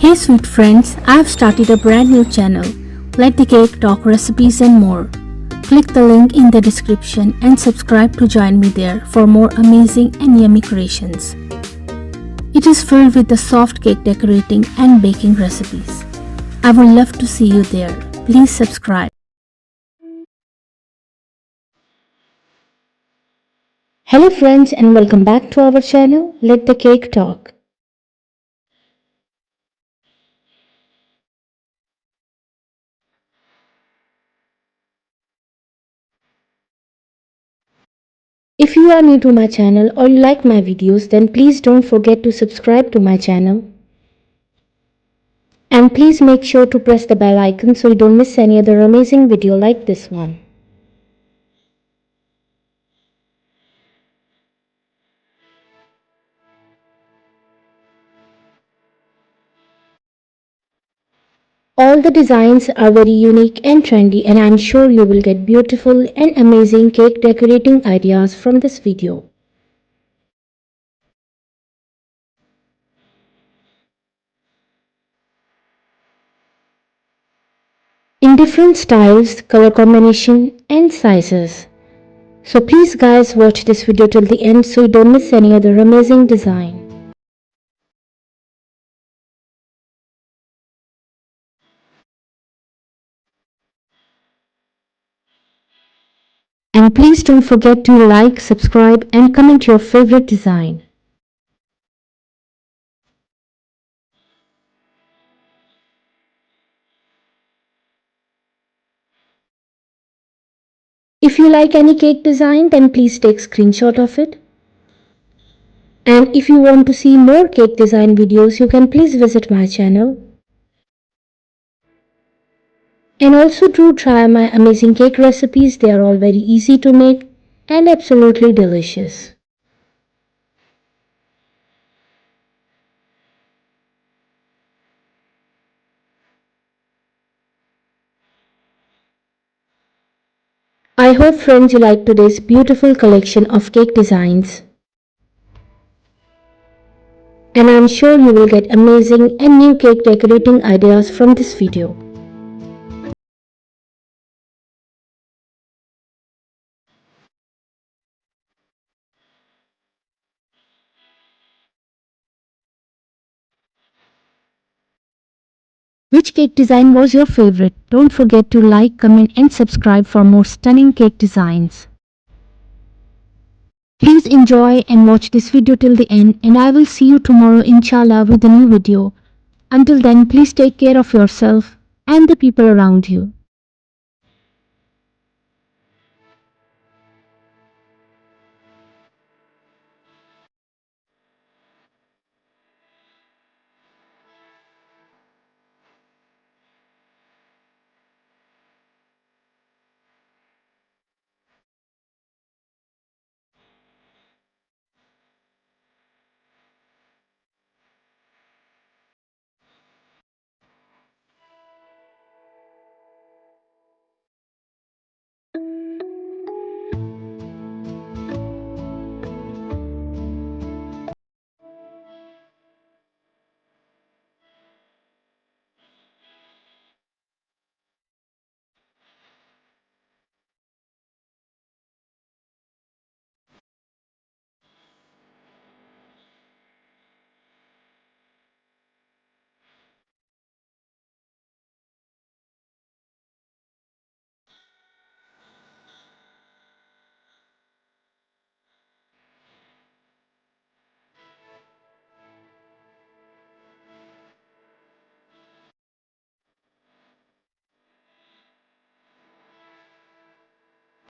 Hey sweet friends, I have started a brand new channel. Let the Cake Talk recipes and more. Click the link in the description and subscribe to join me there for more amazing and yummy creations. It is filled with the soft cake decorating and baking recipes. I would love to see you there. Please subscribe. Hello friends and welcome back to our channel. Let the Cake Talk. If you are new to my channel or you like my videos, then please don't forget to subscribe to my channel. And please make sure to press the bell icon so you don't miss any other amazing video like this one. All the designs are very unique and trendy, and I'm sure you will get beautiful and amazing cake decorating ideas from this video. In different styles, color combination and sizes. So please guys watch this video till the end so you don't miss any other amazing design. And please don't forget to like, subscribe and comment your favorite design. If you like any cake design, then please take screenshot of it. And if you want to see more cake design videos, you can please visit my channel. And also do try my amazing cake recipes. They are all very easy to make and absolutely delicious. I hope friends you like today's beautiful collection of cake designs. And I'm sure you will get amazing and new cake decorating ideas from this video. Which cake design was your favorite? Don't forget to like, comment and subscribe for more stunning cake designs. Please enjoy and watch this video till the end, and I will see you tomorrow inshallah with a new video. Until then, please take care of yourself and the people around you.